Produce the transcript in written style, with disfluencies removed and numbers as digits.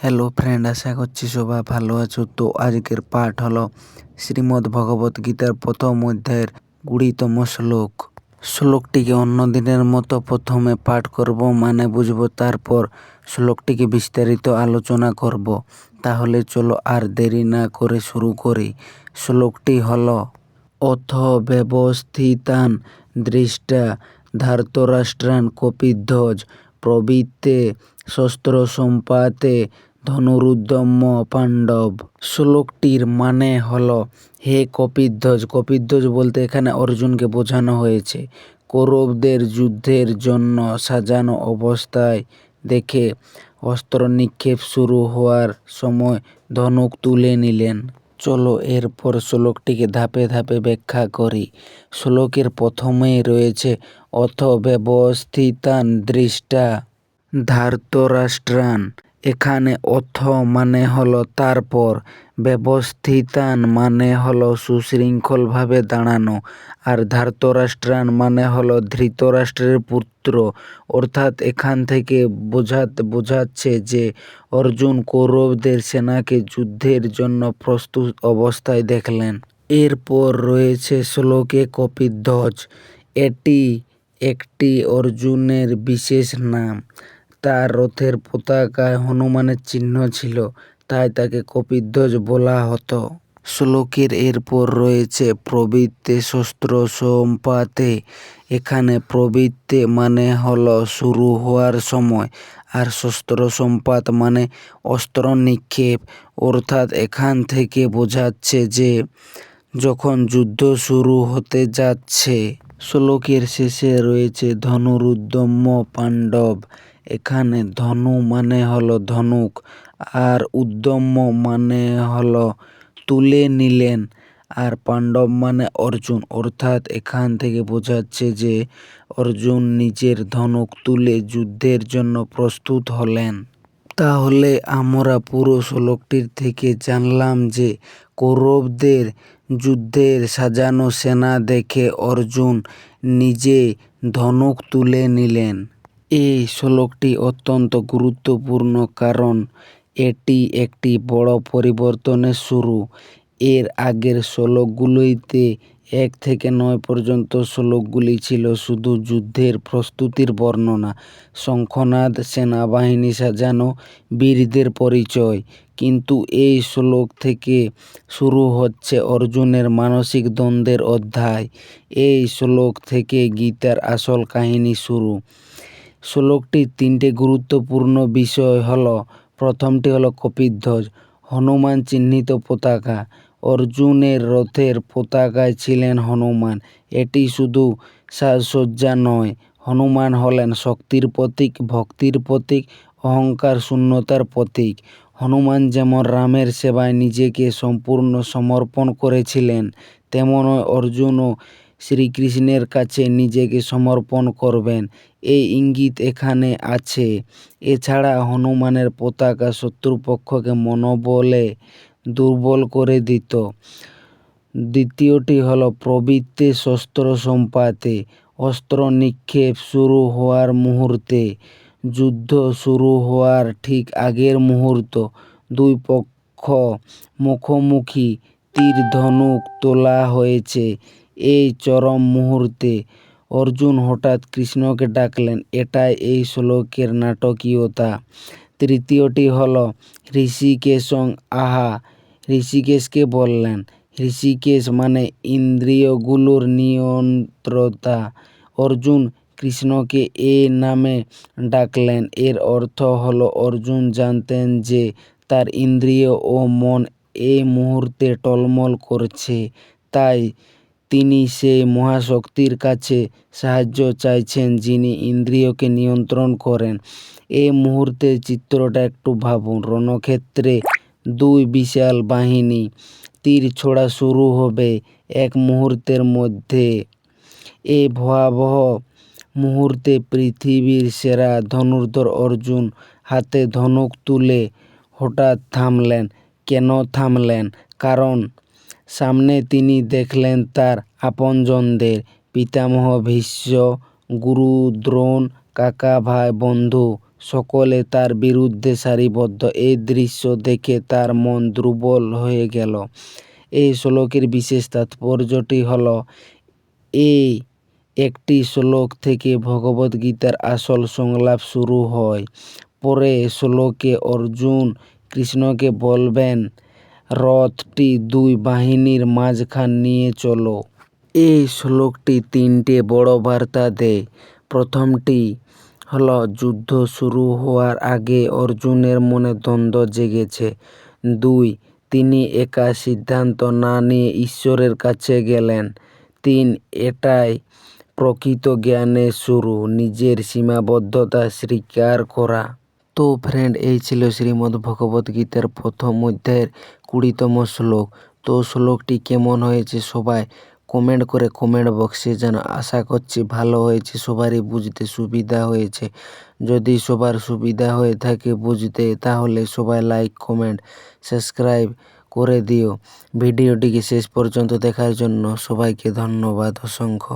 Hello friend, আশা করছি সবাই ভালো আছো। তো আজকের পাঠ হলো শ্রীমদ্ ভগবত গীতার প্রথম অধ্যায়ের 20তম শ্লোক। শ্লোকটিকে অন্য দিনের মতো প্রথমে পাঠ করব, মানে বুঝবো, তারপর শ্লোকটিকে বিস্তারিত আলোচনা করব। তাহলে চলো আর দেরি না করে শুরু করি। শ্লোকটি হলো অথ ব্যবস্থিতান দৃষ্টা ধার্তরাষ্ট্রান কপিধ্বজ প্রবৃত্তে শস্ত্র সম্পাতে ধনুরুদ্যম্য পাণ্ডব। শ্লোকটির মানে হলো, হে কপিধ্বজ। কপিধ্বজ বলতে এখানে অর্জুনকে বোঝানো হয়েছে। কৌরবদের যুদ্ধের জন্য সাজানো অবস্থায় দেখে অস্ত্র নিক্ষেপ শুরু হওয়ার সময় ধনুক তুলে নিলেন। চলো এরপর শ্লোকটিকে ধাপে ধাপে ব্যাখ্যা করি। শ্লোকের প্রথমেই রয়েছে অথ ব্যবস্থিতান দৃষ্টা ধার্তরাষ্ট্রান। এখানে অথ মানে হলো তারপর, ব্যবস্থিতান মানে হলো সুশৃঙ্খলভাবে দাঁড়ানো, আর ধার্তরাষ্ট্রান মানে হলো ধৃতরাষ্ট্রের পুত্র। অর্থাৎ এখান থেকে বোঝাচ্ছে যে অর্জুন কৌরবদের সেনাকে যুদ্ধের জন্য প্রস্তুত অবস্থায় দেখলেন। এরপর রয়েছে শ্লোকে কপিধ্বজ। এটি একটি অর্জুনের বিশেষ নাম। তার রথের পতাকায় হনুমানের চিহ্ন ছিল, তাই তাকে কপিধ্বজ বলা হতো। শ্লোকের এরপর রয়েছে প্রবৃত্তে শস্ত্র সম্পাতে। এখানে প্রবৃত্তে মানে হলো শুরু হওয়ার সময়, আর শস্ত্র সম্পাত মানে অস্ত্র নিক্ষেপ। অর্থাৎ এখান থেকে বোঝাচ্ছে যে যখন যুদ্ধ শুরু হতে যাচ্ছে। শ্লোকের শেষে রয়েছে ধনুরুদ্যম্য পাণ্ডব। এখানে ধনু মানে হলো ধনুক, আর উদ্যম্য মানে হলো তুলে নিলেন, আর পাণ্ডব মানে অর্জুন। অর্থাৎ এখান থেকে বোঝাচ্ছে যে অর্জুন নিজের ধনুক তুলে যুদ্ধের জন্য প্রস্তুত হলেন। তাহলে আমরা পুরো শ্লোকটির থেকে জানলাম যে কৌরবদের যুদ্ধের সাজানো সেনা দেখে অর্জুন নিজে ধনুক তুলে নিলেন। এই শ্লোকটি অত্যন্ত গুরুত্বপূর্ণ, কারণ এটি একটি বড় পরিবর্তনের শুরু। এর আগের শ্লোকগুলিতে 1 থেকে 9 পর্যন্ত শ্লোকগুলি ছিল শুধু যুদ্ধের প্রস্তুতির বর্ণনা, শঙ্খনাদ, সেনাবাহিনী সাজানো, বীরদের পরিচয়। কিন্তু এই শ্লোক থেকে শুরু হচ্ছে অর্জুনের মানসিক দ্বন্দ্বের অধ্যায়। এই শ্লোক থেকে গীতার আসল কাহিনী শুরু। শ্লোকটির 3টে গুরুত্বপূর্ণ বিষয় হলো, প্রথমটি হলো কপিধ্বজ, হনুমান চিহ্নিত পতাকা। অর্জুনের রথের পতাকায় ছিলেন হনুমান। এটি শুধু সাজসজ্জা নয়, হনুমান হলেন শক্তির প্রতীক, ভক্তির প্রতীক, অহংকার শূন্যতার প্রতীক। হনুমান যেমন রামের সেবায় নিজেকে সম্পূর্ণ সমর্পণ করেছিলেন, তেমনই অর্জুনও শ্রীকৃষ্ণের কাছে নিজেকে সমর্পণ করবেন, এই ইঙ্গিত এখানে আছে। এছাড়া হনুমানের পতাকা শত্রুপক্ষকে মনোবলে দুর্বল করে দিত। দ্বিতীয়টি হলো প্রবৃত্তে শস্ত্র সম্পাতে, অস্ত্র নিক্ষেপ শুরু হওয়ার মুহূর্তে। যুদ্ধ শুরু হওয়ার ঠিক আগের মুহূর্ত, দুই পক্ষ মুখোমুখি, তীর ধনুক তোলা হয়েছে। এই চরম মুহূর্তে অর্জুন হঠাৎ কৃষ্ণকে ডাকলেন, এটাই এই শ্লোকের নাটকীয়তা। তৃতীয়টি হলো ঋষিকেশং আহা, ঋষিকেশকে বললেন। ঋষিকেশ মানে ইন্দ্রিয়গুলোর নিয়ন্ত্রতা। অর্জুন কৃষ্ণকে এ নামে ডাকলেন। এর অর্থ হলো অর্জুন জানতেন যে তার ইন্দ্রিয় ও মন এই মুহূর্তে টলমল করছে, তাই তিনি সেই মহাশক্তির কাছে সাহায্য চাইছেন যিনি ইন্দ্রিয়কে নিয়ন্ত্রণ করেন। এই মুহূর্তের চিত্রটা একটু ভাবুন। রণক্ষেত্রে 2 বিশাল বাহিনী, তীর ছোড়া শুরু হবে এক মুহূর্তের মধ্যে। এই ভয়াবহ মুহূর্তে পৃথিবীর সেরা ধনুর্ধর অর্জুন হাতে ধনুক তুলে হঠাৎ থামলেন। কেন থামলেন? কারণ সামনে তিনি দেখলেন তার আপনজনদের, পিতামহ ভীষ্ম, গুরু দ্রোণ, কাকা ভাই বন্ধু সকলে তার বিরুদ্ধে সারিবদ্ধ। এই দৃশ্য দেখে তার মন দুর্বল হয়ে গেল। এই শ্লোকের বিশেষ তাৎপর্যটি হল এই একটি শ্লোক থেকে ভগবদ্গীতার আসল সংলাপ শুরু হয়। পরে শ্লোকে অর্জুন কৃষ্ণকে বলবেন, রথটি দুই বাহিনীর মাঝখান নিয়ে চলো। এই শ্লোকটি তিনটে বড় বার্তা দেয়। প্রথমটি হল যুদ্ধ শুরু হওয়ার আগে অর্জুনের মনে দ্বন্দ্ব জেগেছে। 2. তিনি একা সিদ্ধান্ত না নিয়ে ঈশ্বরের কাছে গেলেন। 3. এটাই প্রকৃত জ্ঞানের শুরু, নিজের সীমাবদ্ধতা স্বীকার করা। তো ফ্রেন্ড, এই ছিল শ্রীমদ্ ভগবদ্গীতার প্রথম অধ্যায়ের 20তম শ্লোক। তো শ্লোকটি কেমন হয়েছে সবাই কমেন্ট করে কমেন্ট বক্সে জানাও। আশা করছি ভালো হয়েছে, সবারই বুঝতে সুবিধা হয়েছে। যদি সবার সুবিধা হয়ে থাকে বুঝতে, তাহলে সবাই লাইক, কমেন্ট, সাবস্ক্রাইব করে দিও। ভিডিওটিকে শেষ পর্যন্ত দেখার জন্য সবাইকে ধন্যবাদ অসংখ্য।